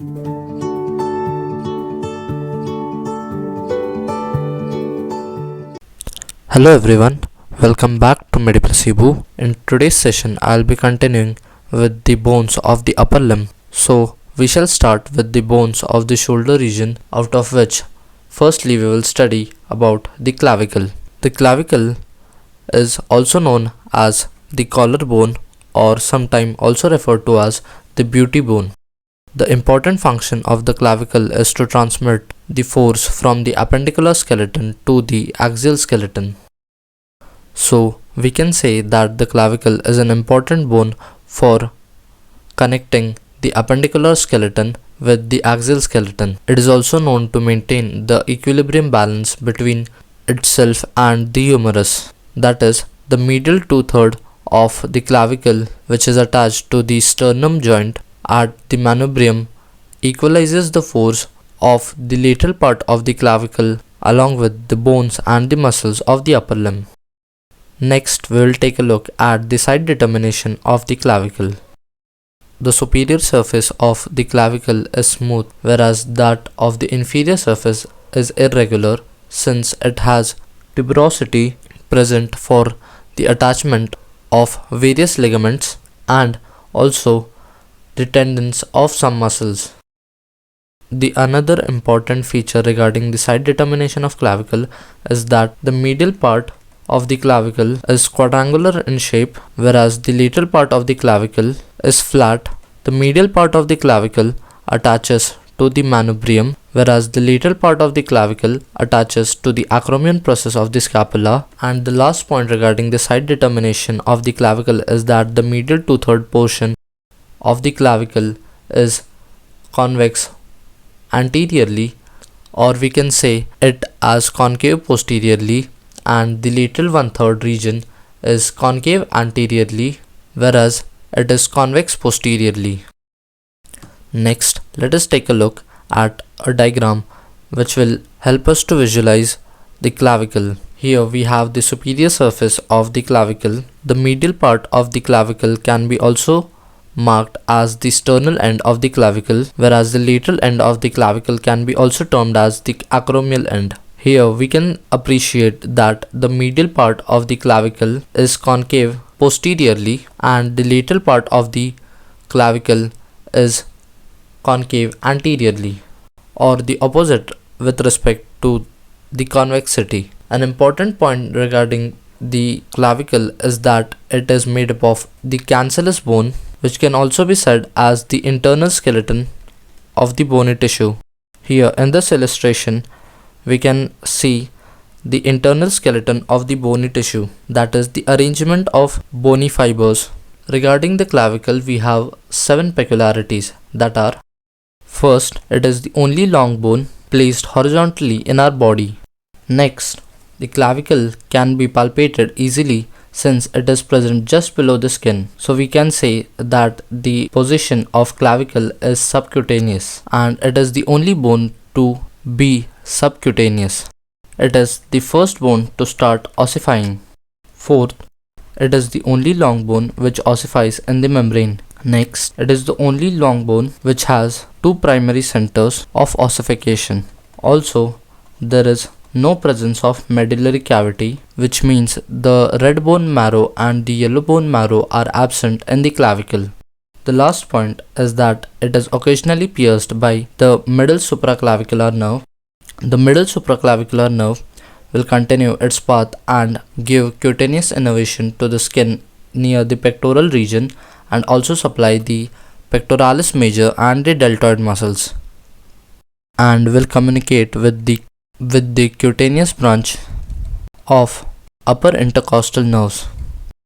Hello everyone, welcome back to MediPlacebo. In today's session, I'll be continuing with the bones of the upper limb. So, we shall start with the bones of the shoulder region, out of which firstly we will study about the clavicle. The clavicle is also known as the collarbone or sometimes also referred to as the beauty bone. The important function of the clavicle is to transmit the force from the appendicular skeleton to the axial skeleton. So, we can say that the clavicle is an important bone for connecting the appendicular skeleton with the axial skeleton. It is also known to maintain the equilibrium balance between itself and the humerus. That is, the medial two-thirds of the clavicle, which is attached to the sternum joint at the manubrium, equalizes the force of the lateral part of the clavicle along with the bones and the muscles of the upper limb. Next, we will take a look at the side determination of the clavicle. The superior surface of the clavicle is smooth, whereas that of the inferior surface is irregular, since it has tuberosity present for the attachment of various ligaments and also the tendons of some muscles. The another important feature regarding the side determination of clavicle is that the medial part of the clavicle is quadrangular in shape, whereas the lateral part of the clavicle is flat. The medial part of the clavicle attaches to the manubrium, whereas the lateral part of the clavicle attaches to the acromion process of the scapula. And the last point regarding the side determination of the clavicle is that the medial two-third portion of the clavicle is convex anteriorly, or we can say it as concave posteriorly, and the lateral one-third region is concave anteriorly, whereas it is convex posteriorly. Next, let us take a look at a diagram which will help us to visualize the clavicle. Here we have the superior surface of the clavicle. The medial part of the clavicle can be also marked as the sternal end of the clavicle, whereas the lateral end of the clavicle can be also termed as the acromial end. Here we can appreciate that the medial part of the clavicle is concave posteriorly and the lateral part of the clavicle is concave anteriorly, or the opposite with respect to the convexity. An important point regarding the clavicle is that it is made up of the cancellous bone, which can also be said as the internal skeleton of the bony tissue. Here in this illustration, we can see the internal skeleton of the bony tissue, that is the arrangement of bony fibers. Regarding the clavicle, we have 7 peculiarities, that are: first, it is the only long bone placed horizontally in our body. Next, the clavicle can be palpated easily since it is present just below the skin. So we can say that the position of clavicle is subcutaneous, and it is the only bone to be subcutaneous. It is the first bone to start ossifying. Fourth, it is the only long bone which ossifies in the membrane. Next, it is the only long bone which has 2 primary centers of ossification. Also, there is no presence of medullary cavity, which means the red bone marrow and the yellow bone marrow are absent in the clavicle. The last point is that it is occasionally pierced by the middle supraclavicular nerve. The middle supraclavicular nerve will continue its path and give cutaneous innervation to the skin near the pectoral region and also supply the pectoralis major and the deltoid muscles, and will communicate with the cutaneous branch of upper intercostal nerves.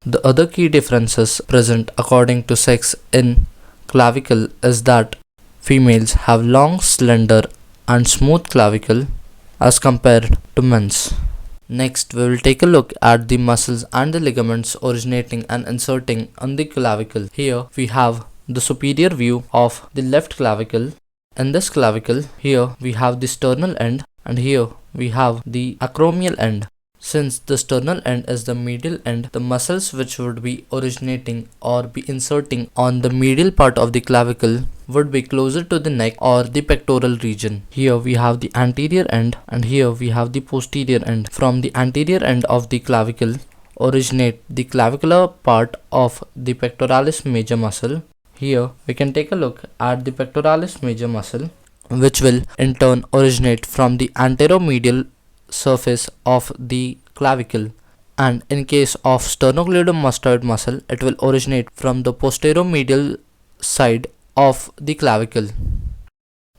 The other key differences present according to sex in clavicle is that females have long, slender and smooth clavicle as compared to men's. Next, we will take a look at the muscles and the ligaments originating and inserting on the clavicle. Here we have the superior view of the left clavicle. In this clavicle, here we have the sternal end, and here we have the acromial end. Since the sternal end is the medial end, the muscles which would be originating or be inserting on the medial part of the clavicle would be closer to the neck or the pectoral region. Here we have the anterior end and here we have the posterior end. From the anterior end of the clavicle originate the clavicular part of the pectoralis major muscle. Here we can take a look at the pectoralis major muscle, which will in turn originate from the anteromedial surface of the clavicle, and in case of sternocleidomastoid muscle it will originate from the posteromedial side of the clavicle.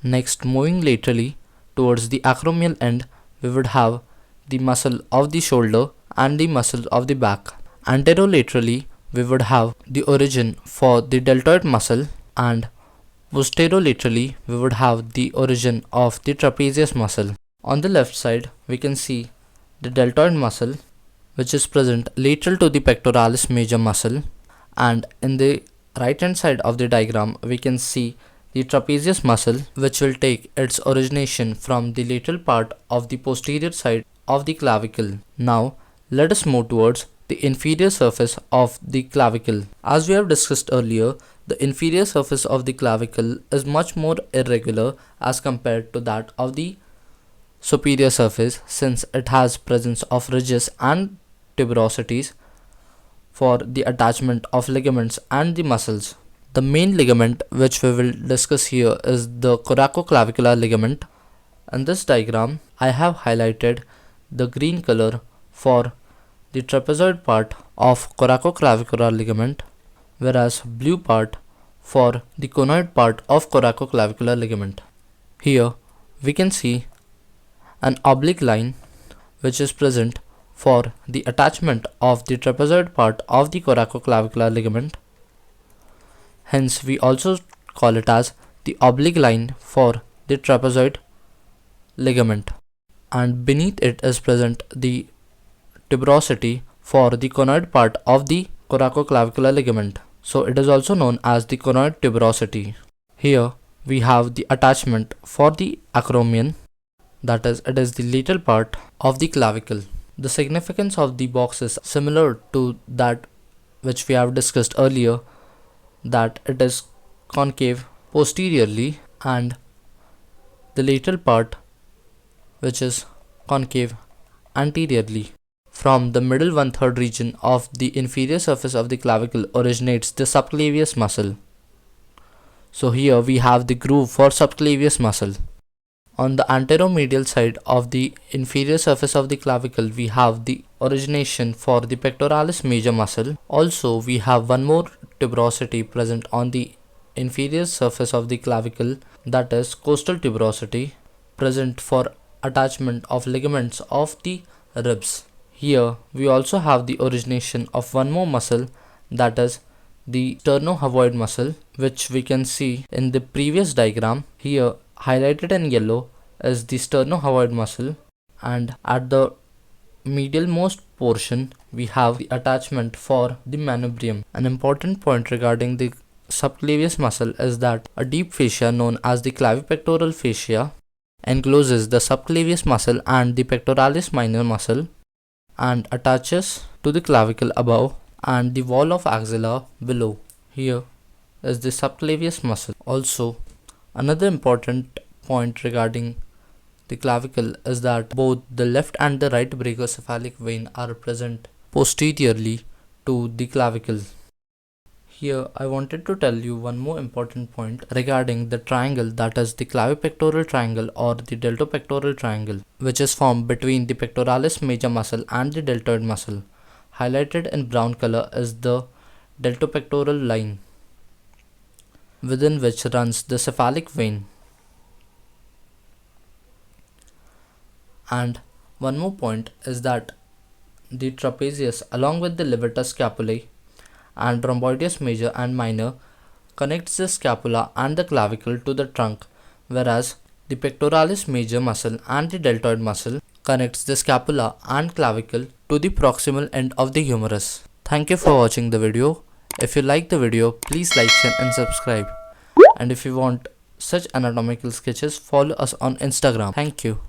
Next, moving laterally towards the acromial end, we would have the muscle of the shoulder and the muscle of the back. Anterolaterally we would have the origin for the deltoid muscle, and posterolaterally we would have the origin of the trapezius muscle. On the left side we can see the deltoid muscle, which is present lateral to the pectoralis major muscle, and in the right hand side of the diagram we can see the trapezius muscle, which will take its origination from the lateral part of the posterior side of the clavicle. Now let us move towards the inferior surface of the clavicle. As we have discussed earlier, the inferior surface of the clavicle is much more irregular as compared to that of the superior surface, since it has presence of ridges and tuberosities for the attachment of ligaments and the muscles. The main ligament which we will discuss here is the coracoclavicular ligament. In this diagram I have highlighted the green color for the trapezoid part of coracoclavicular ligament, whereas blue part for the conoid part of coracoclavicular ligament. Here we can see an oblique line which is present for the attachment of the trapezoid part of the coracoclavicular ligament. Hence we also call it as the oblique line for the trapezoid ligament, and beneath it is present the tuberosity for the conoid part of the coracoclavicular ligament. So it is also known as the conoid tuberosity. Here we have the attachment for the acromion, that is, it is the lateral part of the clavicle. The significance of the box is similar to that which we have discussed earlier, that it is concave posteriorly and the lateral part which is concave anteriorly. From the middle 1/3 region of the inferior surface of the clavicle originates the subclavius muscle. So here we have the groove for subclavius muscle. On the anteromedial side of the inferior surface of the clavicle we have the origination for the pectoralis major muscle. Also we have one more tuberosity present on the inferior surface of the clavicle, that is costal tuberosity, present for attachment of ligaments of the ribs. Here we also have the origination of one more muscle, that is the sternohavoid muscle, which we can see in the previous diagram. Here highlighted in yellow is the sternohavoid muscle, and at the medial most portion we have the attachment for the manubrium. An important point regarding the subclavius muscle is that a deep fascia known as the clavipectoral fascia encloses the subclavius muscle and the pectoralis minor muscle and attaches to the clavicle above and the wall of axilla below. Here is the subclavius muscle. Also, another important point regarding the clavicle is that both the left and the right brachiocephalic vein are present posteriorly to the clavicle. Here I wanted to tell you one more important point regarding the triangle, that is the clavipectoral triangle or the deltopectoral triangle, which is formed between the pectoralis major muscle and the deltoid muscle. Highlighted in brown color is the deltopectoral line, within which runs the cephalic vein. And one more point is that the trapezius along with the levator scapulae and rhomboideus major and minor connects the scapula and the clavicle to the trunk, whereas the pectoralis major muscle and the deltoid muscle connects the scapula and clavicle to the proximal end of the humerus. Thank you for watching the video. If you like the video, please like, share and subscribe. And if you want such anatomical sketches, follow us on Instagram. Thank you.